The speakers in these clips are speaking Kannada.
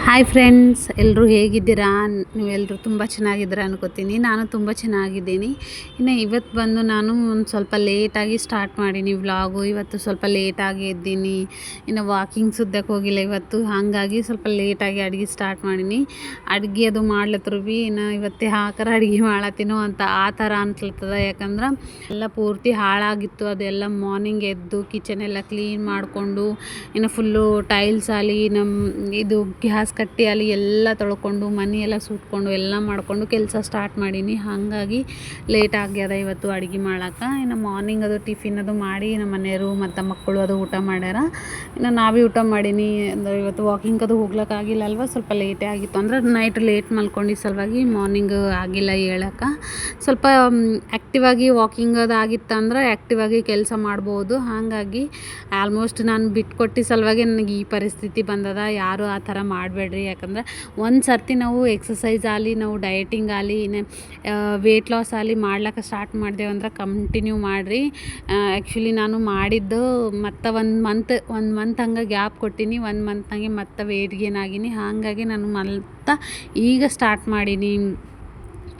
ಹಾಯ್ ಫ್ರೆಂಡ್ಸ್, ಎಲ್ಲರೂ ಹೇಗಿದ್ದೀರಾ? ನೀವೆಲ್ಲರೂ ತುಂಬ ಚೆನ್ನಾಗಿದ್ದೀರಾ ಅನ್ಕೋತೀನಿ. ನಾನು ತುಂಬ ಚೆನ್ನಾಗಿದ್ದೀನಿ. ಇನ್ನು ಇವತ್ತು ಬಂದು ನಾನು ಒಂದು ಸ್ವಲ್ಪ ಲೇಟಾಗಿ ಸ್ಟಾರ್ಟ್ ಮಾಡೀನಿ ವ್ಲಾಗು. ಇವತ್ತು ಸ್ವಲ್ಪ ಲೇಟಾಗಿ ಎದ್ದೀನಿ. ಇನ್ನು ವಾಕಿಂಗ್ ಸುದ್ದಕ್ಕೆ ಹೋಗಿಲ್ಲ ಇವತ್ತು, ಹಾಗಾಗಿ ಸ್ವಲ್ಪ ಲೇಟಾಗಿ ಅಡುಗೆ ಸ್ಟಾರ್ಟ್ ಮಾಡೀನಿ. ಅಡುಗೆ ಅದು ಮಾಡ್ಲತ್ತರ ಭೀ ಇನ್ನು ಇವತ್ತೇ ಹಾಕರ ಅಡುಗೆ ಮಾಡತ್ತೀನೋ ಅಂತ ಆ ಥರ ಅನ್ಸ್ಲತ್ತದ. ಯಾಕಂದ್ರೆ ಎಲ್ಲ ಪೂರ್ತಿ ಹಾಳಾಗಿತ್ತು. ಅದೆಲ್ಲ ಮಾರ್ನಿಂಗ್ ಎದ್ದು ಕಿಚನ್ ಎಲ್ಲ ಕ್ಲೀನ್ ಮಾಡಿಕೊಂಡು, ಇನ್ನು ಫುಲ್ಲು ಟೈಲ್ಸ್ ಆಗಲಿ, ನಮ್ಮ ಇದು ಗ್ಯಾಸ್ ಕಟ್ಟಿ ಅಲ್ಲಿ ಎಲ್ಲ ತೊಳ್ಕೊಂಡು, ಮನೆ ಎಲ್ಲ ಸುಟ್ಕೊಂಡು ಎಲ್ಲ ಮಾಡಿಕೊಂಡು ಕೆಲಸ ಸ್ಟಾರ್ಟ್ ಮಾಡೀನಿ. ಹಾಗಾಗಿ ಲೇಟ್ ಆಗ್ಯದ ಇವತ್ತು ಅಡುಗೆ ಮಾಡೋಕೆ. ಇನ್ನು ಮಾರ್ನಿಂಗ್ ಅದು ಟಿಫಿನ್ ಅದು ಮಾಡಿ ನಮ್ಮ ಮನೆಯವರು ಮತ್ತು ಮಕ್ಕಳು ಅದು ಊಟ ಮಾಡ್ಯಾರ. ಇನ್ನು ನಾವೇ ಊಟ ಮಾಡೀನಿ. ಅಂದರೆ ಇವತ್ತು ವಾಕಿಂಗ್ ಅದು ಹೋಗ್ಲಿಕ್ಕಾಗಿಲ್ಲ ಅಲ್ವ, ಸ್ವಲ್ಪ ಲೇಟೇ ಆಗಿತ್ತು. ಅಂದ್ರೆ ನೈಟ್ ಲೇಟ್ ಮಲ್ಕೊಂಡು ಸಲುವಾಗಿ ಮಾರ್ನಿಂಗ್ ಆಗಿಲ್ಲ ಹೇಳಕ್ಕೆ. ಸ್ವಲ್ಪ ಆ್ಯಕ್ಟಿವ್ ಆಗಿ ವಾಕಿಂಗ್ ಅದು ಆಗಿತ್ತು ಅಂದ್ರೆ ಆ್ಯಕ್ಟಿವ್ ಆಗಿ ಕೆಲಸ ಮಾಡ್ಬೋದು. ಹಾಗಾಗಿ ಆಲ್ಮೋಸ್ಟ್ ನಾನು ಬಿಟ್ಕೊಟ್ಟು ಸಲುವಾಗಿ ನನಗೆ ಈ ಪರಿಸ್ಥಿತಿ ಬಂದದ. ಯಾರು ಆ ಥರ ಮಾಡಬೇಡ್ರಿ. ಯಾಕಂದ್ರೆ ಒಂದು ಸರ್ತಿ ನಾವು ಎಕ್ಸಸೈಸ್ ಆಗಲಿ, ನಾವು ಡಯಟಿಂಗ್ ಆಗಲಿ, ವೆಯ್ಟ್ ಲಾಸ್ ಆಗಲಿ ಮಾಡ್ಲಿಕ್ಕೆ ಸ್ಟಾರ್ಟ್ ಮಾಡ್ದೇವಂದ್ರೆ ಕಂಟಿನ್ಯೂ ಮಾಡಿರಿ. ಆ್ಯಕ್ಚುಲಿ ನಾನು ಮಾಡಿದ್ದು ಮತ್ತು ಒಂದು ಮಂತ್ ಹಂಗೆ ಗ್ಯಾಪ್ ಕೊಟ್ಟೀನಿ. ಒಂದು ಮಂತ್ನಾಗೆ ಮತ್ತೆ ವೆಯ್ಟ್ ಗೇನ್ ಆಗೀನಿ. ಹಾಗಾಗಿ ನಾನು ಮತ್ತೆ ಈಗ ಸ್ಟಾರ್ಟ್ ಮಾಡೀನಿ.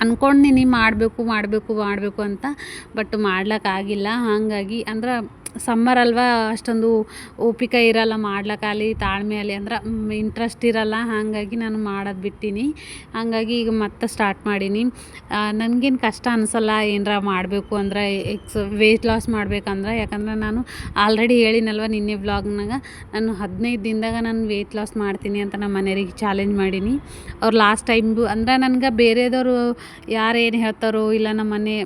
ಅಂದ್ಕೊಂಡೀನಿ ಮಾಡಬೇಕು ಅಂತ, ಬಟ್ ಮಾಡ್ಲಿಕ್ಕಾಗಿಲ್ಲ. ಹಾಗಾಗಿ ಅಂದ್ರೆ ಸಮ್ಮರ್ ಅಲ್ವಾ, ಅಷ್ಟೊಂದು ಓಪಿಕ ಇರಲ್ಲ ಮಾಡ್ಲಿಕ್ಕಾಗಲಿ, ತಾಳ್ಮೆ ಆಗಲಿ, ಅಂದ್ರೆ ಇಂಟ್ರೆಸ್ಟ್ ಇರಲ್ಲ. ಹಾಗಾಗಿ ನಾನು ಮಾಡೋದು ಬಿಟ್ಟೀನಿ. ಹಾಗಾಗಿ ಈಗ ಮತ್ತೆ ಸ್ಟಾರ್ಟ್ ಮಾಡೀನಿ. ನನಗೇನು ಕಷ್ಟ ಅನಿಸಲ್ಲ ಏನರ ಮಾಡಬೇಕು ಅಂದ್ರೆ, ವೆಯ್ಟ್ ಲಾಸ್ ಮಾಡ್ಬೇಕಂದ್ರೆ. ಯಾಕಂದ್ರೆ ನಾನು ಆಲ್ರೆಡಿ ಹೇಳಿನಲ್ವ ನಿನ್ನೆ ವ್ಲಾಗ್ನಾಗ, ನಾನು 15 ದಿನದಾಗ ನಾನು ವೆಯ್ಟ್ ಲಾಸ್ ಮಾಡ್ತೀನಿ ಅಂತ ನಮ್ಮ ಮನೆಯವ್ರಿಗೆ ಚಾಲೆಂಜ್ ಮಾಡೀನಿ. ಅವ್ರು ಲಾಸ್ಟ್ ಟೈಮ್ದು ಅಂದ್ರೆ ನನಗೆ ಬೇರೆದವರು ಯಾರು ಏನು ಹೇಳ್ತಾರೋ, ಇಲ್ಲ ನಮ್ಮ ಮನೆ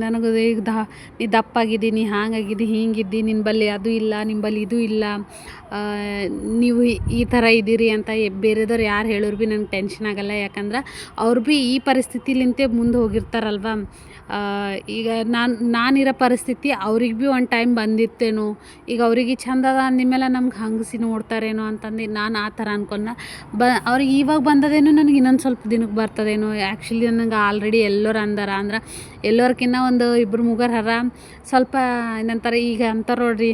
ನನಗೆ ಈಗ ನೀ ದಪ್ಪಾಗಿದ್ದೀನಿ, ಹಾಗಾಗಿದ್ದೀನಿ, ಹಿಂಗಿದ್ದೀನಿ, ನಿನ್ನ ಬಳಿ ಅದು ಇಲ್ಲ, ನಿಮ್ಮ ಬಳಿ ಇದು ಇಲ್ಲ, ನೀವು ಈ ಥರ ಇದ್ದೀರಿ ಅಂತ ಬೇರೆದವ್ರು ಯಾರು ಹೇಳೋರು ಭೀ ನಂಗೆ ಟೆನ್ಷನ್ ಆಗಲ್ಲ. ಯಾಕಂದ್ರೆ ಅವ್ರು ಭೀ ಈ ಪರಿಸ್ಥಿತಿಲಿಂತೆ ಮುಂದೆ ಹೋಗಿರ್ತಾರಲ್ವ. ಈಗ ನಾನಿರೋ ಪರಿಸ್ಥಿತಿ ಅವ್ರಿಗೆ ಭೀ ಒಂದು ಟೈಮ್ ಬಂದಿತ್ತೇನೋ. ಈಗ ಅವ್ರಿಗೆ ಚಂದ ಅದ ಅಂದಮೇಲೆ ನಮ್ಗೆ ಹಂಗಸಿ ನೋಡ್ತಾರೇನೋ ಅಂತಂದು ನಾನು ಆ ಥರ ಅನ್ಕೊಂಡೆ. ಅವ್ರಿಗೆ ಇವಾಗ ಬಂದದೇನೋ, ನನಗೆ ಇನ್ನೊಂದು ಸ್ವಲ್ಪ ದಿನಕ್ಕೆ ಬರ್ತದೇನೋ. ಆ್ಯಕ್ಚುಲಿ ನನಗೆ ಆಲ್ರೆಡಿ ಎಲ್ಲರೂ ಅಂದಾರ. ಅಂದ್ರೆ ಎಲ್ಲೋರ್ಕಿನ್ನ ಒಂದು 2-3 ಹರ ಸ್ವಲ್ಪ ಏನಂತಾರೆ, ಈಗ ಅಂತಾರೆ ನೋಡ್ರಿ,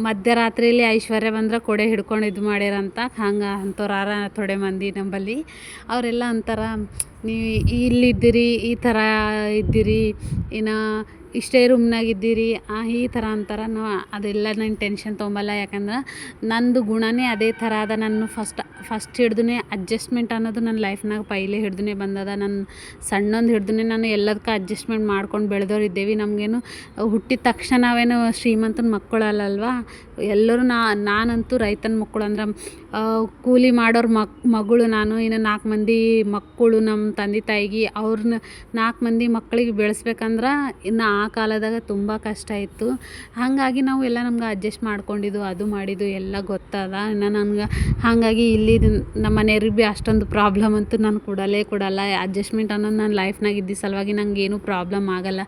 ಮಧ್ಯರಾತ್ರಿಯಲ್ಲಿ ಐಶ್ವರ್ಯ ಬಂದ್ರೆ ಕೊಡೆ ಹಿಡ್ಕೊಂಡು ಇದು ಮಾಡ್ಯಾರಂತ. ಹಂಗೆ ಅಂಥವ್ರು ಥೋಡೆ ಮಂದಿ ನಂಬಲ್ಲಿ. ಅವರೆಲ್ಲ ಅಂತಾರೆ, ನೀವು ಇಲ್ಲಿದ್ದೀರಿ, ಈ ಥರ ಇದ್ದೀರಿ, ಇನ್ನು ಇಷ್ಟೇ ರೂಮ್ನಾಗಿದ್ದೀರಿ, ಈ ಥರ ಅಂತಾರೆ. ಅದೆಲ್ಲ ನಾನು ಟೆನ್ಷನ್ ತೊಗೊಂಬಲ್ಲ. ಯಾಕಂದ್ರೆ ನಂದು ಗುಣನೇ ಅದೇ ಥರ ಅದ. ನಾನು ಫಸ್ಟ್ ಹಿಡ್ದು ಅಡ್ಜಸ್ಟ್ಮೆಂಟ್ ಅನ್ನೋದು ನನ್ನ ಲೈಫ್ನಾಗ ಪೈಲೆ ಹಿಡ್ದು ಬಂದದ. ನಾನು ಸಣ್ಣೊಂದು ಹಿಡ್ದು ನಾನು ಎಲ್ಲದಕ್ಕೂ ಅಡ್ಜಸ್ಟ್ಮೆಂಟ್ ಮಾಡ್ಕೊಂಡು ಬೆಳೆದವ್ರು ಇದ್ದೇವೆ. ನಮಗೇನು ಹುಟ್ಟಿದ ತಕ್ಷಣ ನಾವೇನು ಶ್ರೀಮಂತನ ಮಕ್ಕಳಲ್ಲಲ್ವ. ಎಲ್ಲರೂ ನಾನಂತೂ ರೈತನ ಮಕ್ಕಳು. ಅಂದ್ರೆ ಕೂಲಿ ಮಾಡೋರು ಮಗಳು ನಾನು. ಇನ್ನು 4 ಮಂದಿ ಮಕ್ಕಳು ನಮ್ಮ ತಂದೆ ತಾಯಿಗೆ. ಅವ್ರನ್ನ 4 ಮಂದಿ ಮಕ್ಕಳಿಗೆ ಬೆಳೆಸ್ಬೇಕಂದ್ರೆ ಇನ್ನು ಆ ಕಾಲದಾಗ ತುಂಬ ಕಷ್ಟ ಇತ್ತು. ಹಾಗಾಗಿ ನಾವು ಎಲ್ಲ ನಮ್ಗೆ ಅಡ್ಜಸ್ಟ್ ಮಾಡ್ಕೊಂಡಿದ್ದು, ಅದು ಮಾಡಿದ್ದು ಎಲ್ಲ ಗೊತ್ತದ. ಇನ್ನು ನನಗೆ ಹಾಗಾಗಿ ಇಲ್ಲಿ ನಮ್ಮ ಮನೆಯವ್ರಿಗೆ ಭೀ ಅಷ್ಟೊಂದು ಪ್ರಾಬ್ಲಮ್ ಅಂತೂ ನಾನು ಕೊಡಲ್ಲ. ಅಡ್ಜಸ್ಟ್ಮೆಂಟ್ ಅನ್ನೋದು ನನ್ನ ಲೈಫ್ನಾಗ ಇದ್ದ ಸಲುವಾಗಿ ನನಗೇನು ಪ್ರಾಬ್ಲಮ್ ಆಗಲ್ಲ.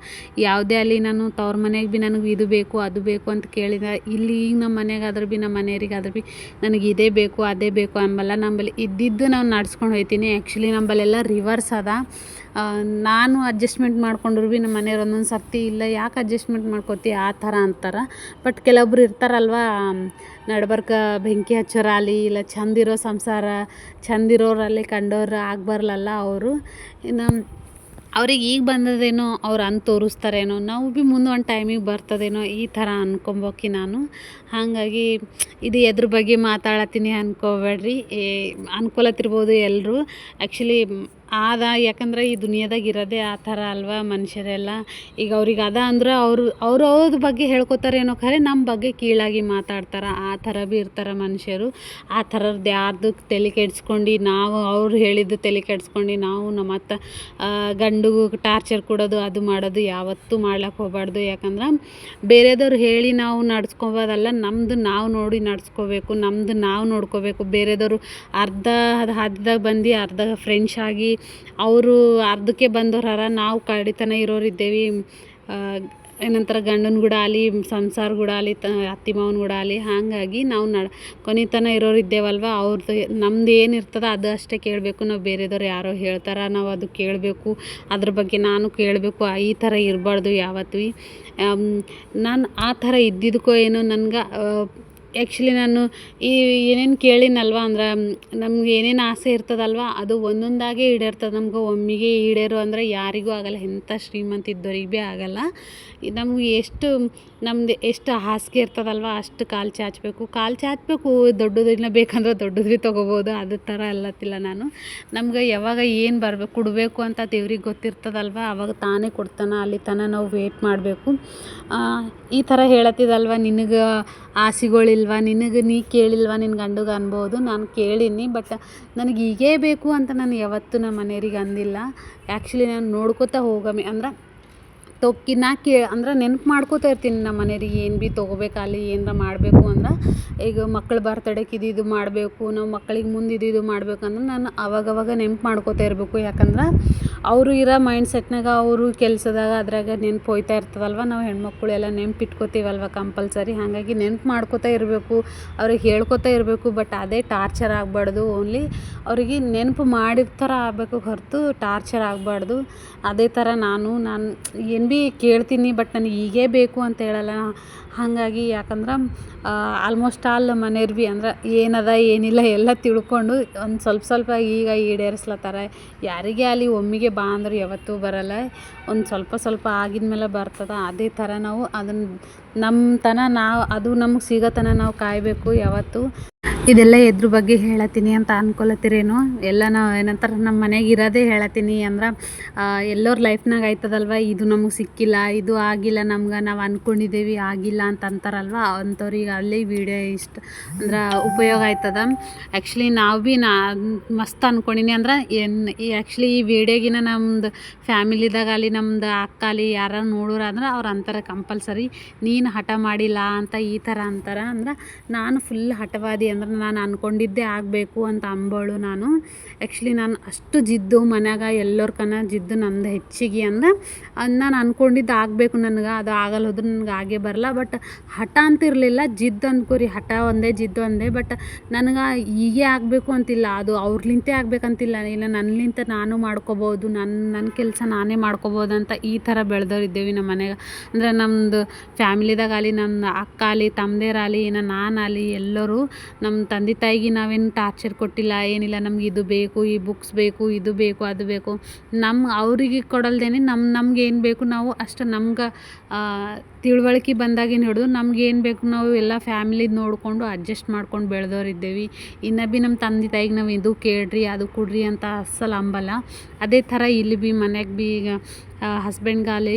ಯಾವುದೇ ಅಲ್ಲಿ ನಾನು ತವ್ರ ಮನೆಗೆ ಭೀ ನನಗೆ ಇದು ಬೇಕು ಅದು ಬೇಕು ಅಂತ ಕೇಳಿದ, ಇಲ್ಲಿ ಈಗ ನಮ್ಮ ಮನೆಗಾದ್ರೂ ಭೀ ನಮ್ಮ ಮನೆಯವರಿಗಾದ್ರೂ ಭೀ ನನಗೆ ಇದೇ ಬೇಕು ಅದೇ ಬೇಕು ಅಂಬಲ್ಲ. ನಂಬಲ್ಲಿ ಇದ್ದಿದ್ದು ನಾವು ನಡ್ಸ್ಕೊಂಡು ಹೋಗ್ತೀನಿ. ಆ್ಯಕ್ಚುಲಿ ನಂಬಲ್ಲೆಲ್ಲ ರಿವರ್ಸ್ ಅದ. ನಾನು ಅಡ್ಜಸ್ಟ್ಮೆಂಟ್ ಮಾಡ್ಕೊಂಡ್ರು ಭೀ ನಮ್ಮ ಮನೆಯವ್ರು ಒಂದೊಂದು ಸರ್ತಿ ಇಲ್ಲ, ಯಾಕೆ ಅಡ್ಜಸ್ಟ್ಮೆಂಟ್ ಮಾಡ್ಕೋತಿ ಆ ಥರ ಅಂತಾರೆ. ಬಟ್ ಕೆಲವೊಬ್ರು ಇರ್ತಾರಲ್ವ, ನಡ್ಬರ್ಕ ಬೆಂಕಿ ಹಚ್ಚೋರಾಗಲಿ, ಇಲ್ಲ ಚಂದಿರೋ ಸಂಸಾರ ಚಂದಿರೋರಲ್ಲಿ ಕಂಡವ್ರು ಆಗ್ಬಾರ್ಲಲ್ಲ ಅವರು. ಇನ್ನು ಅವ್ರಿಗೆ ಈಗ ಬಂದದೇನೋ ಅವ್ರು ಅಂತ ತೋರಿಸ್ತಾರೇನೋ, ನಾವು ಭೀ ಮುಂದೆ ಒಂದು ಟೈಮಿಗೆ ಬರ್ತದೇನೋ ಈ ಥರ ಅನ್ಕೊಂಬೋಕಿ ನಾನು. ಹಾಗಾಗಿ ಇದು ಎದ್ರ ಬಗ್ಗೆ ಮಾತಾಡತ್ತೀನಿ ಅನ್ಕೋಬೇಡ್ರಿ. ಅನ್ಕೊಳತ್ತಿರ್ಬೋದು ಎಲ್ಲರೂ. ಆ್ಯಕ್ಚುಲಿ ಯಾಕಂದ್ರೆ ಈ ದುನಿಯಾದಾಗ ಇರೋದೇ ಆ ಥರ ಅಲ್ವಾ ಮನುಷ್ಯರೆಲ್ಲ. ಈಗ ಅವ್ರಿಗೆ ಅದ ಅಂದ್ರೆ ಅವ್ರ ಬಗ್ಗೆ ಹೇಳ್ಕೊತಾರೇನೋ, ಖರೆ ನಮ್ಮ ಬಗ್ಗೆ ಕೀಳಾಗಿ ಮಾತಾಡ್ತಾರೆ. ಆ ಥರ ಭೀ ಇರ್ತಾರೆ ಮನುಷ್ಯರು. ಆ ಥರದ್ದು ಯಾರ್ದು ತಲೆ ಕೆಡ್ಸ್ಕೊಂಡು, ನಾವು ಅವ್ರು ಹೇಳಿದ್ದು ತಲೆ ಕೆಡ್ಸ್ಕೊಂಡು ನಾವು ಮತ್ತು ಗಂಡಿಗೂ ಟಾರ್ಚರ್ ಕೊಡೋದು, ಅದು ಮಾಡೋದು ಯಾವತ್ತೂ ಮಾಡ್ಲಿಕ್ಕೆ ಹೋಗಬಾರ್ದು. ಯಾಕಂದ್ರೆ ಬೇರೆದವ್ರು ಹೇಳಿ ನಾವು ನಡ್ಸ್ಕೊಬೋದಲ್ಲ, ನಮ್ಮದು ನಾವು ನೋಡಿ ನಡ್ಸ್ಕೋಬೇಕು, ನಮ್ಮದು ನಾವು ನೋಡ್ಕೋಬೇಕು. ಬೇರೆದವರು ಅರ್ಧ ಹಾದಿದಾಗ ಬಂದು ಅರ್ಧ ಫ್ರೆಂಡ್ಸ್ ಆಗಿ ಅವರು ಅರ್ಧಕ್ಕೆ ಬಂದವ್ರ, ನಾವು ಕಡಿತನ ಇರೋರು ಇದ್ದೇವೆ. ಏನಂತಾರೆ, ಗಂಡನ ಕೂಡ ಆಗಲಿ, ಸಂಸಾರ ಕೂಡ ಆಗಲಿ, ಅತ್ತೆ ಮಾವನ ಕೂಡ ಆಗಲಿ. ಹಾಗಾಗಿ ನಾವು ಕೊನೆತನ ಇರೋರು ಇದ್ದೇವಲ್ವ. ಅವ್ರದ್ದು ನಮ್ದು ಏನಿರ್ತದೆ ಅದು ಅಷ್ಟೇ ಕೇಳಬೇಕು. ನಾವು ಬೇರೆದವ್ರು ಯಾರೋ ಹೇಳ್ತಾರೆ ನಾವು ಅದು ಕೇಳಬೇಕು, ಅದ್ರ ಬಗ್ಗೆ ನಾನು ಕೇಳಬೇಕು. ಈ ಥರ ಇರಬಾರ್ದು ಯಾವತ್ತೂ. ನಾನು ಆ ಥರ ಇದ್ದಿದ್ದಕ್ಕೋ ಏನೋ ನನಗೆ ಆ್ಯಕ್ಚುಲಿ ನಾನು ಈ ಏನೇನು ಕೇಳಿನಲ್ವ ಅಂದ್ರೆ ನಮ್ಗೆ ಏನೇನು ಆಸೆ ಇರ್ತದಲ್ವ ಅದು ಒಂದೊಂದಾಗೆ ಈಡೇರ್ತದೆ. ನಮ್ಗೆ ಒಮ್ಮೆಗೆ ಈಡೇರು ಅಂದರೆ ಯಾರಿಗೂ ಆಗಲ್ಲ, ಎಂಥ ಶ್ರೀಮಂತ ಇದ್ದವ್ರಿಗೆ ಭೀ ಆಗಲ್ಲ. ನಮ್ಗೆ ನಮ್ದು ಎಷ್ಟು ಹಾಸಿಗೆ ಇರ್ತದಲ್ವ ಅಷ್ಟು ಕಾಲು ಚಾಚಬೇಕು. ದೊಡ್ಡದಿನ್ನ ಬೇಕಂದ್ರೆ ದೊಡ್ಡದು ಭೀ ತೊಗೋಬೋದು. ಅದ್ರ ಥರ ಅಲ್ಲತ್ತಿಲ್ಲ ನಾನು. ನಮ್ಗೆ ಯಾವಾಗ ಏನು ಕೊಡಬೇಕು ಅಂತ ದೇವ್ರಿಗೆ ಗೊತ್ತಿರ್ತದಲ್ವ, ಅವಾಗ ತಾನೇ ಕೊಡ್ತಾನೆ. ಅಲ್ಲಿ ತನಕ ನಾವು ವೇಟ್ ಮಾಡಬೇಕು. ಈ ಥರ ಹೇಳತ್ತಿದಲ್ವ, ನಿನಗೆ ಆಸೆಗಳಿಲ್ವ, ನೀ ಕೇಳಿಲ್ವ ನಿನ್ನ ಗಂಡಗೆ ಅನ್ಬೋದು. ನಾನು ಕೇಳೀನಿ, ಬಟ್ ನನಗೆ ಹೀಗೇ ಬೇಕು ಅಂತ ನಾನು ಯಾವತ್ತೂ ನಮ್ಮ ಮನೆಯವ್ರಿಗೆ ಅಂದಿಲ್ಲ. ಆ್ಯಕ್ಚುಲಿ ನಾನು ನೋಡ್ಕೊತಾ ಹೋಗಮಿ ಅಂದ್ರೆ ಅಂದ್ರೆ ನೆನ್ಪು ಮಾಡ್ಕೋತಾ ಇರ್ತೀನಿ ನಮ್ಮ ಮನೆಯವ್ರಿಗೆ ಏನು ಭೀ ತೊಗೋಬೇಕಾಗಲಿ ಏನರ ಮಾಡಬೇಕು ಅಂದ್ರೆ. ಈಗ ಮಕ್ಳ ಬರ್ತಡೇಗೆ ಇದು ಮಾಡಬೇಕು, ನಾವು ಮಕ್ಳಿಗೆ ಮುಂದೆ ಇದು ಮಾಡಬೇಕು ಅಂದ್ರೆ ನಾನು ಅವಾಗವಾಗ ನೆನ್ಪು ಮಾಡ್ಕೋತಾ ಇರಬೇಕು. ಯಾಕಂದ್ರೆ ಅವರು ಇರೋ ಮೈಂಡ್ಸೆಟ್ನಾಗ ಅವರು ಕೆಲಸದಾಗ ಅದ್ರಾಗ ನೆನ್ಪು ಹೋಯ್ತಾ ಇರ್ತದಲ್ವ. ನಾವು ಹೆಣ್ಮಕ್ಳು ಎಲ್ಲ ನೆನ್ಪಿಟ್ಕೋತೀವಲ್ವ ಕಂಪಲ್ಸರಿ. ಹಾಗಾಗಿ ನೆನ್ಪು ಮಾಡ್ಕೋತಾ ಇರಬೇಕು, ಅವ್ರಿಗೆ ಹೇಳ್ಕೊತಾ ಇರಬೇಕು. ಬಟ್ ಅದೇ ಟಾರ್ಚರ್ ಆಗಬಾರ್ದು. ಓನ್ಲಿ ಅವರಿಗೆ ನೆನಪು ಮಾಡಿರ್ತಾರ ಆಗಬೇಕು ಹೊರತು ಟಾರ್ಚರ್ ಆಗಬಾರ್ದು. ಅದೇ ಥರ ನಾನು ಏನು ಭೀ ಕೇಳ್ತೀನಿ, ಬಟ್ ನನಗೆ ಹೀಗೇ ಬೇಕು ಅಂತ ಹೇಳಲ್ಲ. ಹಾಗಾಗಿ ಯಾಕಂದ್ರೆ ಆಲ್ಮೋಸ್ಟ್ ಆಲ್ ಮನೆಯವ್ರು ಭೀ ಅಂದ್ರೆ ಏನದ ಏನಿಲ್ಲ ಎಲ್ಲ ತಿಳ್ಕೊಂಡು ಒಂದು ಸ್ವಲ್ಪ ಈಗ ಈಡೇರಿಸ್ಲತ್ತಾರ. ಯಾರಿಗೇ ಅಲ್ಲಿ ಒಮ್ಮೆಗೆ ಬಾ ಅಂದ್ರೆ ಯಾವತ್ತೂ ಬರಲ್ಲ, ಒಂದು ಸ್ವಲ್ಪ ಆಗಿದ್ಮೇಲೆ ಬರ್ತದೆ. ಅದೇ ಥರ ನಾವು ಅದನ್ನು ಅದು ನಮಗೆ ಸಿಗೋತನ ನಾವು ಕಾಯಬೇಕು ಯಾವತ್ತು. ಇದೆಲ್ಲ ಎದ್ರ ಬಗ್ಗೆ ಹೇಳತ್ತೀನಿ ಅಂತ ಅಂದ್ಕೊಳತ್ತೀರೇನು? ಎಲ್ಲ ನಾವು ಏನಂತಾರೆ ನಮ್ಮ ಮನೆಗೆ ಇರೋದೇ ಹೇಳತ್ತೀನಿ. ಅಂದ್ರೆ ಎಲ್ಲರ ಲೈಫ್ನಾಗ ಆಯ್ತದಲ್ವ, ಇದು ನಮಗೆ ಸಿಕ್ಕಿಲ್ಲ, ಇದು ಆಗಿಲ್ಲ, ನಮ್ಗೆ ನಾವು ಅಂದ್ಕೊಂಡಿದ್ದೇವೆ ಆಗಿಲ್ಲ ಅಂತ ಅಂತಾರಲ್ವ, ಅಂಥವ್ರಿಗೆ ಅಲ್ಲಿ ವೀಡಿಯೋ ಅಂದ್ರೆ ಉಪಯೋಗ ಆಯ್ತದ. ಆ್ಯಕ್ಚುಲಿ ನಾವು ಭೀ ಮಸ್ತ್ ಅಂದ್ಕೊಂಡಿನಿ. ಅಂದ್ರೆ ಆ್ಯಕ್ಚುಲಿ ಈ ವಿಡಿಯೋಗಿನ ನಮ್ದು ಫ್ಯಾಮಿಲಿದಾಗ ಅಲ್ಲಿ ನಮ್ದು ಅಕ್ಕ ಅಲ್ಲಿ ಯಾರು ನೋಡೋರಾದ್ರೆ ಅವ್ರು ಅಂತಾರೆ ಕಂಪಲ್ಸರಿ, ನೀನು ಹಠ ಮಾಡಿಲ್ಲ ಅಂತ ಈ ಥರ ಅಂತಾರೆ. ಅಂದ್ರೆ ನಾನು ಫುಲ್ ಹಠವಾದಿ. ಅಂದ್ರೆ ನಾನು ಅಂದ್ಕೊಂಡಿದ್ದೇ ಆಗಬೇಕು ಅಂತ ಅಂಬೋಳು ನಾನು. ಆ್ಯಕ್ಚುಲಿ ನಾನು ಅಷ್ಟು ಜಿದ್ದು ಮನ್ಯಾಗ ಎಲ್ಲರ್ಕನ ಜಿದ್ದು ನಂದು ಹೆಚ್ಚಿಗೆ. ಅಂದ್ರೆ ನಾನು ಅಂದ್ಕೊಂಡಿದ್ದು ಆಗಬೇಕು, ನನಗೆ ಅದು ಆಗಲ್ಲ ಹೋದ್ರೆ ನನಗೆ ಆಗೇ ಬರಲ್ಲ. ಬಟ್ ಹಠ ಅಂತ ಇರಲಿಲ್ಲ, ಜಿದ್ದು ಅಂದ್ಕೋರಿ. ಹಠ ಒಂದೇ ಜಿದ್ದು ಒಂದೇ. ಬಟ್ ನನಗೆ ಹೀಗೆ ಆಗಬೇಕು ಅಂತಿಲ್ಲ, ಅದು ಅವ್ರಲಿಂತೆ ಆಗಬೇಕಂತಿಲ್ಲ, ಇಲ್ಲ ನನ್ನಿಂತ ನಾನು ಮಾಡ್ಕೋಬೋದು, ನನ್ನ ಕೆಲಸ ನಾನೇ ಮಾಡ್ಕೋಬೋದು ಅಂತ ಈ ಥರ ಬೆಳೆದವ್ರಿದ್ದೇವೆ ನಮ್ಮ ಮನೆಗೆ. ಅಂದರೆ ನಮ್ಮದು ಫ್ಯಾಮಿಲಿದಾಗ ಆಗಲಿ, ನನ್ನ ಅಕ್ಕ ಆಗಲಿ, ತಮ್ಮದೇರಾಗಲಿ, ನಾನಾಗಲಿ ಎಲ್ಲರೂ ನಮ್ಮ ತಂದೆ ತಾಯಿಗೆ ನಾವೇನು ಟಾರ್ಚರ್ ಕೊಟ್ಟಿಲ್ಲ, ಏನಿಲ್ಲ. ನಮ್ಗೆ ಇದು ಬೇಕು, ಈ ಬುಕ್ಸ್ ಬೇಕು, ಇದು ಬೇಕು, ಅದು ಬೇಕು. ಅವರಿಗೆ ಕೊಡಲ್ದೇನೆ ನಮ್ಗೆ ಏನು ಬೇಕು ನಾವು ಅಷ್ಟು ನಮ್ಗೆ ತಿಳುವಳಿಕೆ ಬಂದಾಗಿನ ಹಿಡಿದು ನಮ್ಗೆ ಏನು ಬೇಕು ನಾವು ಎಲ್ಲ ಫ್ಯಾಮಿಲಿದು ನೋಡಿಕೊಂಡು ಅಡ್ಜಸ್ಟ್ ಮಾಡ್ಕೊಂಡು ಬೆಳೆದವ್ರಿದ್ದೇವೆ. ಇನ್ನು ಭೀ ನಮ್ಮ ತಂದೆ ತಾಯಿಗೆ ನಾವು ಇದು ಕೇಳ್ರಿ ಅದು ಕೊಡ್ರಿ ಅಂತ ಅಸ್ಸಲು ಅಂಬಲ್ಲ. ಅದೇ ಥರ ಇಲ್ಲಿ ಭೀ ಮನೆಗೆ ಭೀ ಈಗ ಹಸ್ಬೆಂಡ್ಗಾಗಲಿ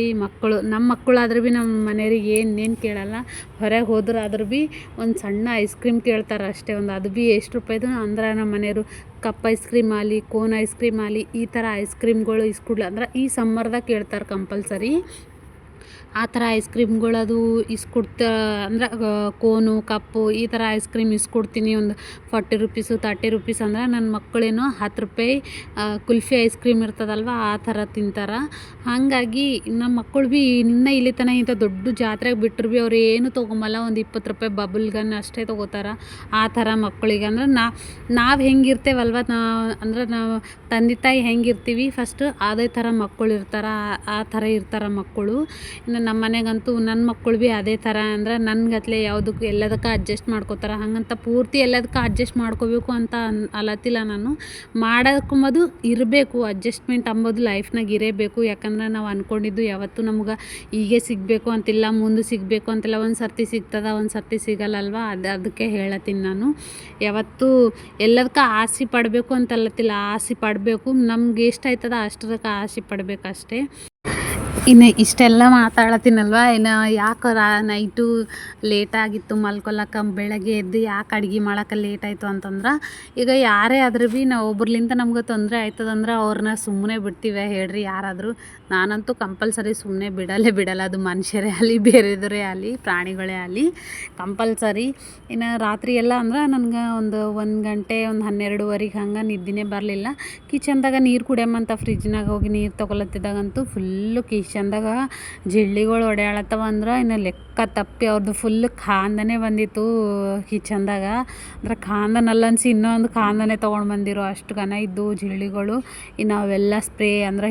ನಮ್ಮ ಮಕ್ಕಳಾದ್ರೂ ಭೀ ನಮ್ಮ ಮನೆಯವ್ರಿಗೆ ಏನೇನು ಕೇಳಲ್ಲ. ಹೊರಗೆ ಹೋದ್ರೆ ಆದ್ರೂ ಭೀ ಒಂದು ಸಣ್ಣ ಐಸ್ ಕ್ರೀಮ್ ಕೇಳ್ತಾರೆ ಅಷ್ಟೇ. ಅದು ಭೀ ಎಷ್ಟು ರೂಪಾಯಿದು ಅಂದ್ರೆ ನಮ್ಮ ಮನೆಯವರು ಕಪ್ ಐಸ್ ಕ್ರೀಮ್ ಆಗಲಿ, ಕೋನ್ ಐಸ್ ಕ್ರೀಮ್ ಆಗಲಿ, ಈ ಥರ ಐಸ್ ಕ್ರೀಮ್ಗಳು ಇಸ್ಕೊಡ್ಲಿ ಅಂದ್ರೆ ಈ ಸಮ್ಮರ್ದಾಗ ಕೇಳ್ತಾರೆ ಕಂಪಲ್ಸರಿ. ಆ ಥರ ಐಸ್ ಕ್ರೀಮ್ಗಳದು ಅಂದ್ರೆ ಕೋನು ಕಪ್ಪು ಈ ಥರ ಐಸ್ ಕ್ರೀಮ್ ಇಸ್ಕೊಡ್ತೀನಿ. ಒಂದು 40 ರೂಪೀಸು 30 ರೂಪೀಸ್. ಅಂದ್ರೆ ನನ್ನ ಮಕ್ಕಳೇನೋ 10 ರೂಪಾಯಿ ಕುಲ್ಫಿ ಐಸ್ ಕ್ರೀಮ್ ಇರ್ತದಲ್ವ ಆ ಥರ ತಿಂತಾರೆ. ಹಾಗಾಗಿ ನಮ್ಮ ಮಕ್ಕಳು ಭೀ ಇನ್ನೂ ಇಲ್ಲಿ ತನಕ ಇಂಥ ದೊಡ್ಡ ಜಾತ್ರೆಗೆ ಬಿಟ್ಟರು ಭೀ ಅವ್ರು ಏನು ತೊಗೊಂಬಲ್ಲ. ಒಂದು 20 ರೂಪಾಯಿ ಬಬಲ್ ಗನ್ ಅಷ್ಟೇ ತೊಗೋತಾರೆ. ಆ ಥರ ಮಕ್ಕಳಿಗೆ ಅಂದ್ರೆ ನಾವು ಹೆಂಗಿರ್ತೇವಲ್ವ, ಅಂದ್ರೆ ನಾವು ತಂದೆ ತಾಯಿ ಹೆಂಗಿರ್ತೀವಿ ಫಸ್ಟು ಅದೇ ಥರ ಮಕ್ಕಳು ಇರ್ತಾರೆ. ಆ ಥರ ಇರ್ತಾರೆ ಮಕ್ಕಳು. ಇನ್ನು ನಮ್ಮ ಮನೆಗಂತೂ ನನ್ನ ಮಕ್ಕಳು ಭೀ ಅದೇ ಥರ. ಅಂದ್ರೆ ನನ್ಗತ್ಲೆ ಯಾವುದಕ್ಕೂ ಎಲ್ಲದಕ್ಕೆ ಅಡ್ಜಸ್ಟ್ ಮಾಡ್ಕೋತಾರೆ. ಹಾಗಂತ ಪೂರ್ತಿ ಎಲ್ಲದಕ್ಕೆ ಅಡ್ಜಸ್ಟ್ ಮಾಡ್ಕೋಬೇಕು ಅಂತ ಅಲ್ಲತ್ತಿಲ್ಲ ನಾನು. ಮಾಡೋಕ್ಕಂಬೋದು ಇರಬೇಕು, ಅಡ್ಜಸ್ಟ್ಮೆಂಟ್ ಅಂಬೋದು ಲೈಫ್ನಾಗ ಇರಬೇಕು. ಯಾಕಂದ್ರೆ ನಾವು ಅಂದ್ಕೊಂಡಿದ್ದು ಯಾವತ್ತೂ ನಮ್ಗೆ ಹೀಗೆ ಸಿಗಬೇಕು ಅಂತಿಲ್ಲ, ಮುಂದೆ ಸಿಗಬೇಕು ಅಂತಿಲ್ಲ. ಒಂದು ಸರ್ತಿ ಸಿಗ್ತದ, ಒಂದು ಸರ್ತಿ ಸಿಗಲ್ಲಲ್ವ. ಅದಕ್ಕೆ ಹೇಳತ್ತೀನಿ ನಾನು. ಯಾವತ್ತೂ ಎಲ್ಲದಕ್ಕೆ ಆಸೆ ಪಡಬೇಕು ಅಂತಲ್ಲತ್ತಿಲ್ಲ, ಆಸೆ ಪಡಬೇಕು. ನಮ್ಗೆ ಎಷ್ಟು ಆಯ್ತದ ಅಷ್ಟರಕ್ಕೆ ಆಸೆ ಪಡಬೇಕಷ್ಟೇ. ಇನ್ನು ಇಷ್ಟೆಲ್ಲ ಮಾತಾಡತ್ತೀನಲ್ವ, ಇನ್ನು ಯಾಕೆ ನೈಟು ಲೇಟಾಗಿತ್ತು ಮಲ್ಕೊಳಕ್ಕೆ, ಬೆಳಗ್ಗೆ ಎದ್ದು ಯಾಕೆ ಅಡ್ಗೆ ಮಾಡೋಕೆ ಲೇಟ್ ಆಯಿತು ಅಂತಂದ್ರೆ, ಈಗ ಯಾರೇ ಆದ್ರೂ ಭೀ ನಾವು ಒಬ್ರಲಿಂದ ನಮ್ಗೆ ತೊಂದರೆ ಆಯ್ತದಂದ್ರೆ ಅವ್ರನ್ನ ಸುಮ್ಮನೆ ಬಿಡ್ತೀವಿ ಹೇಳ್ರಿ ಯಾರಾದರೂ? ನಾನಂತೂ ಕಂಪಲ್ಸರಿ ಸುಮ್ಮನೆ ಬಿಡಲ್ಲ. ಅದು ಮನುಷ್ಯರೇ ಆಗಲಿ, ಬೇರೆದವರೇ ಆಗಲಿ, ಪ್ರಾಣಿಗಳೇ ಆಗಲಿ ಕಂಪಲ್ಸರಿ. ಇನ್ನು ರಾತ್ರಿ ಎಲ್ಲ ಅಂದ್ರೆ ನನಗೆ ಒಂದು 1 ಗಂಟೆ, ಒಂದು 12:30 ಹಂಗೆ ನಿದ್ದೆನೇ ಬರಲಿಲ್ಲ. ಕಿಚನ್ದಾಗ ನೀರು ಕುಡಿಯಮ್ಮಂತ ಫ್ರಿಜ್ನಾಗ ಹೋಗಿ ನೀರು ತೊಗೊಳತ್ತಿದ್ದಾಗಂತೂ ಫುಲ್ಲು ಕಿಚನ್ದಾಗ ಜಿಳ್ಳಿಗಳು ಹೊಡ್ಯಾಳತ್ತವ ಅಂದ್ರೆ ಇನ್ನು ಲೆಕ್ಕ ತಪ್ಪಿ ಅವ್ರದ್ದು ಫುಲ್ ಖಾಂದನೇ ಬಂದಿತ್ತು ಕಿಚನ್ದಾಗ. ಅಂದ್ರೆ ಖಾಂದನಲ್ಲ ಅನ್ಸಿ ಇನ್ನೊಂದು ಖಾಂದನೇ ತೊಗೊಂಡು ಬಂದಿರೋ ಅಷ್ಟು ಘನ ಇದ್ದು ಜಿಳ್ಳಿಗಳು. ಇನ್ನು ಅವೆಲ್ಲ ಸ್ಪ್ರೇ ಅಂದ್ರೆ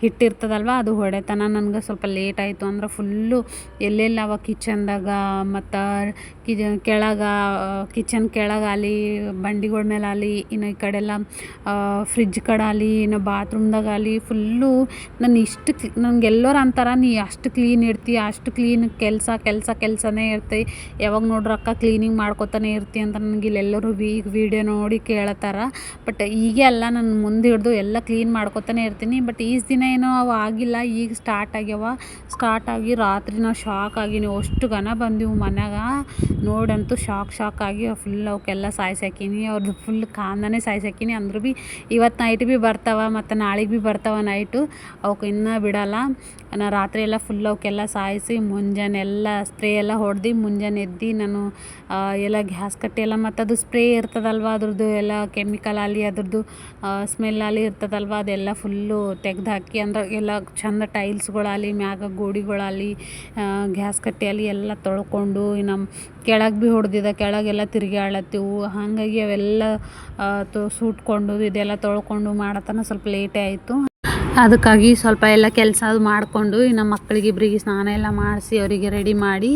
ಹಿಟ್ಟಿರ್ತದಲ್ವ ಅದು ಹೊಡೆತನ ನನಗೆ ಸ್ವಲ್ಪ ಲೇಟ್ ಆಯಿತು. ಅಂದ್ರೆ ಫುಲ್ಲು ಎಲ್ಲೆಲ್ಲ ಅವ ಕಿಚನ್ದಾಗ ಮತ್ತು ಕೆಳಗೆ ಕಿಚನ್ ಕೆಳಗಾಲಿ ಬಂಡಿಗಳ ಮೇಲಾಗಲಿ ಇನ್ನು ಈ ಕಡೆಲ್ಲ ಫ್ರಿಜ್ ಕಡಾಲಿ ಇನ್ನು ಬಾತ್ರೂಮ್ದಾಗಲಿ ಫುಲ್ಲು ನಂಗೆ ಎಲ್ಲರೂ ಅಂತಾರೆ ನೀ ಅಷ್ಟು ಕ್ಲೀನ್ ಇರ್ತಿ ಅಷ್ಟು ಕ್ಲೀನ್ ಕೆಲಸನೇ ಇರ್ತಿ, ಯಾವಾಗ ನೋಡ್ರಿ ಅಕ್ಕ ಕ್ಲೀನಿಂಗ್ ಮಾಡ್ಕೊತಾನೆ ಇರ್ತಿ ಅಂತ ನನಗೆ ಇಲ್ಲೆಲ್ಲರೂ ಈಗ ವೀಡಿಯೋ ನೋಡಿ ಕೇಳತ್ತಾರ. ಬಟ್ ಹೀಗೆ ಅಲ್ಲ, ನಾನು ಮುಂದೆ ಹಿಡ್ದು ಎಲ್ಲ ಕ್ಲೀನ್ ಮಾಡ್ಕೊತಾನೆ ಇರ್ತೀನಿ. ಬಟ್ ಈಸ್ ದಿನ ಏನೋ ಅವು ಆಗಿಲ್ಲ, ಈಗ ಸ್ಟಾರ್ಟ್ ಆಗಿ ರಾತ್ರಿ ನಾವು ಶಾಕ್ ಆಗೀನಿ. ಅಷ್ಟು ಘನ ಬಂದಿವು ಮನ್ಯಾಗ ನೋಡಂತೂ ಶಾಕ್ ಆಗಿ ಫುಲ್ ಅವಕ್ಕೆಲ್ಲ ಸಾಯ್ಸಾಕೀನಿ. ಅವ್ರದ್ದು ಫುಲ್ ಖಾಂದನೇ ಸಾಯ್ಸಾಕೀನಿ. ಅಂದ್ರೂ ಭೀ ಇವತ್ತು ನೈಟ್ ಭೀ ಬರ್ತಾವ ಮತ್ತು ನಾಳೆಗೆ ಭೀ ಬರ್ತಾವ ನೈಟು, ಅವಕ್ಕೆ ಇನ್ನೂ ಬಿಡಲ್ಲ. ನಾ ರಾತ್ರಿ ಎಲ್ಲ ಫುಲ್ ಅವಕ್ಕೆಲ್ಲ ಸಾಯಿಸಿ ಮುಂಜಾನೆ ಎಲ್ಲ ಸ್ಪ್ರೇ ಎಲ್ಲ ಹೊಡೆದು ಮುಂಜಾನೆ ಎದ್ದು ನಾನು ಎಲ್ಲ ಗ್ಯಾಸ್ ಕಟ್ಟಿ ಎಲ್ಲ ಮತ್ತು ಅದು ಸ್ಪ್ರೇ ಇರ್ತದಲ್ವ ಅದ್ರದ್ದು ಎಲ್ಲ ಕೆಮಿಕಲ್ ಆಗಲಿ ಅದ್ರದ್ದು ಸ್ಮೆಲ್ ಆಗಲಿ ಇರ್ತದಲ್ವ ಅದೆಲ್ಲ ಫುಲ್ಲು ತೆಗ್ದು ಹಾಕಿ ಅಂದ್ರೆ ಎಲ್ಲ ಚಂದ ಟೈಲ್ಸ್ಗಳಾಗಲಿ ಮ್ಯಾಗ ಗೋಡೆಗಳಾಗಲಿ ಗ್ಯಾಸ್ ಕಟ್ಟಿ ಆಗಲಿ ಎಲ್ಲ ತೊಳ್ಕೊಂಡು ಇನ್ನು ಕೆಳಗೆ ಭೀ ಹೊಡೆದಿದ್ದ ಕೆಳಗೆಲ್ಲ ತಿರುಗಾಡ್ಲತ್ತಿವು. ಹಾಗಾಗಿ ಅವೆಲ್ಲ ಸುಟ್ಕೊಂಡು ಇದೆಲ್ಲ ತೊಳ್ಕೊಂಡು ಮಾಡತನ ಸ್ವಲ್ಪ ಲೇಟೇ ಆಯಿತು. ಅದಕ್ಕಾಗಿ ಸ್ವಲ್ಪ ಎಲ್ಲ ಕೆಲಸ ಅದು ಮಾಡಿಕೊಂಡು ಇನ್ನು ಮಕ್ಕಳಿಗಿಬ್ರಿಗೆ ಸ್ನಾನ ಎಲ್ಲ ಮಾಡಿಸಿ ಅವರಿಗೆ ರೆಡಿ ಮಾಡಿ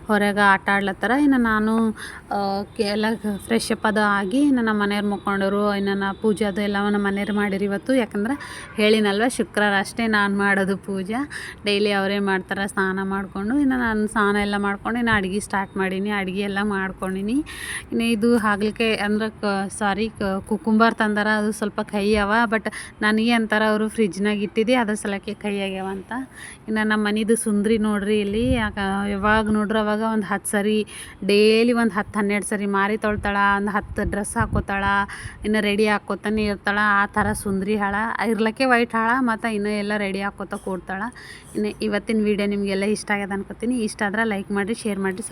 ಹೊರಗೆ ಆಟ ಆಡ್ಲತ್ತಾರ. ಇನ್ನು ನಾನು ಎಲ್ಲ ಫ್ರೆಶ್ ಅಪ್ ಅದು ಆಗಿ ನಮ್ಮ ಮನೆಯವ್ರು ಮುಕ್ಕೊಂಡವರು. ಇನ್ನು ನಾ ಪೂಜೆ ಅದು ಎಲ್ಲ ನಮ್ಮ ಮನೆಯವ್ರು ಮಾಡಿರಿ ಇವತ್ತು. ಯಾಕಂದ್ರೆ ಹೇಳಿನಲ್ವ ಶುಕ್ರವಾರ ಅಷ್ಟೇ ನಾನು ಮಾಡೋದು ಪೂಜೆ, ಡೈಲಿ ಅವರೇ ಮಾಡ್ತಾರೆ ಸ್ನಾನ ಮಾಡಿಕೊಂಡು. ಇನ್ನು ನಾನು ಸ್ನಾನ ಎಲ್ಲ ಮಾಡ್ಕೊಂಡು ಇನ್ನು ಅಡುಗೆ ಸ್ಟಾರ್ಟ್ ಮಾಡೀನಿ, ಅಡುಗೆ ಎಲ್ಲ ಮಾಡ್ಕೊಂಡಿನಿ. ಇನ್ನು ಇದು ಹಾಗಲಕಾಯಿ ಅಂದ್ರೆ ಕುಕುಂಬರ್ ತಂದಾರ, ಅದು ಸ್ವಲ್ಪ ಕಹಿ ಅವ. ಬಟ್ ನನಗೆ ಅಂತಾರೆ ಅವರು ಫ್ರಿಜ್ನಾಗ ಇಟ್ಟಿದ್ದೆ ಅದ್ರ ಸಲಕ್ಕೆ ಕೈ ಆಗ್ಯಾವ ಅಂತ. ಇನ್ನು ನಮ್ಮ ಮನೆದು ಸುಂದ್ರಿ ನೋಡ್ರಿ ಇಲ್ಲಿ ಯಾವಾಗ ನೋಡ್ರಿ ಅವಾಗ ಒಂದು 10 ಸರಿ ಡೈಲಿ ಒಂದು 10-12 ಸರಿ ಮಾರಿ ತೊಳ್ತಾಳ, ಒಂದು 10 ಡ್ರೆಸ್ ಹಾಕೋತಾಳ, ಇನ್ನು ರೆಡಿ ಹಾಕೋತಾನೆ ಇರ್ತಾಳೆ. ಆ ಥರ ಸುಂದ್ರಿ ಹಾಳ ಇರ್ಲಕ್ಕೆ ವೈಟ್ ಹಾಳ ಮತ್ತು ಇನ್ನೂ ಎಲ್ಲ ರೆಡಿ ಹಾಕೋತಾ ಕೂಡ್ತಾಳೆ. ಇನ್ನು ಇವತ್ತಿನ ವೀಡಿಯೋ ನಿಮಗೆಲ್ಲ ಇಷ್ಟ ಆಗ್ಯದ ಅನ್ಕೋತೀನಿ. ಇಷ್ಟ ಆದ್ರೆ ಲೈಕ್ ಮಾಡಿರಿ, ಶೇರ್ ಮಾಡಿರಿ.